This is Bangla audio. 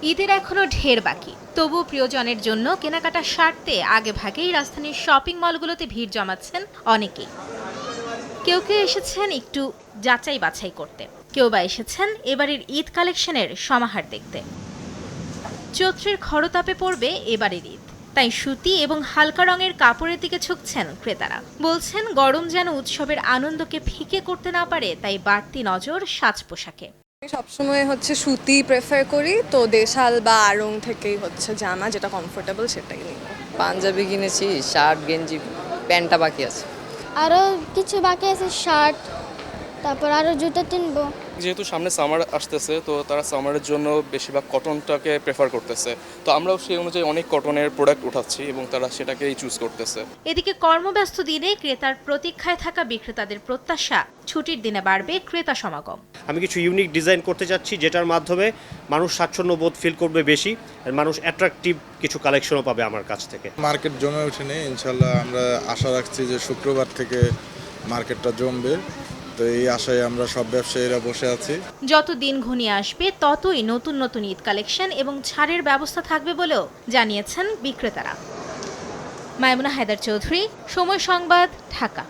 ঈদের এখনো ঢের বাকি, তবু প্রিয়জনের জন্য কেনাকাটা সারতে আগেভাগেই রাজধানীর শপিং মলগুলোতে ভিড় জমাচ্ছেন অনেকেই। কেউ কেউ এসেছেন একটু যাচাই বাছাই করতে, কেউ বা এসেছেন এবারের ঈদ কালেকশনের সমাহার দেখতে। চৈত্রের খরতাপে পড়বে এবারের ঈদ, তাই সুতি এবং হালকা রঙের কাপড়ের দিকে ঝুঁকছেন ক্রেতারা। বলছেন গরম যেন উৎসবের আনন্দকে ফিকে করতে না পারে, তাই বাড়তি নজর সাজ পোশাকে। সবসময় সুতি প্রেফার করি, তো দেশাল বা আড়ং থেকেই জামা যেটা কমফোর্টেবল সেটাই নিই। পাঞ্জাবি কিনেছি, শার্ট গেঞ্জি, প্যান্টটা বাকি আছে। আরও কিছু বাকি আছে, শার্ট, তারপর আরও জুতো কিনবো। যেহেতু সামনে সামার আসতেছে, তো তারা সামারের জন্য বেশিরভাগ কটনটাকে প্রেফার করতেছে, তো আমরাও সেই অনুযায়ী অনেক কটনের প্রোডাক্ট উঠাচ্ছি এবং তারা সেটাকেই চুজ করতেছে। এদিকে কর্মব্যস্ত দিনে ক্রেতার প্রতীক্ষায় থাকা বিক্রেতাদের প্রত্যাশা ছুটির দিনে বাড়বে ক্রেতা সমাগম। আমি কিছু ইউনিক ডিজাইন করতে যাচ্ছি, যেটার মাধ্যমে মানুষ স্বাচ্ছন্দ্য বোধ ফিল করবে বেশি, আর মানুষ অ্যাট্রাকটিভ কিছু কালেকশনও পাবে আমার কাছ থেকে। মার্কেট জমে ওঠেনি, ইনশাল্লাহ আমরা আশা রাখছি যে শুক্রবার থেকে মার্কেটটা জমবে, তো এই আশায় আমরা সব ব্যবসায়ীরা বসে আছি। যত দিন ঘনিয়ে আসবে ততই নতুন নতুন ঈদ কালেকশন এবং ছাড়ের ব্যবস্থা থাকবে বলেও জানিয়েছেন বিক্রেতারা। মাইমুনা হায়দার চৌধুরী, সময় সংবাদ, ঢাকা।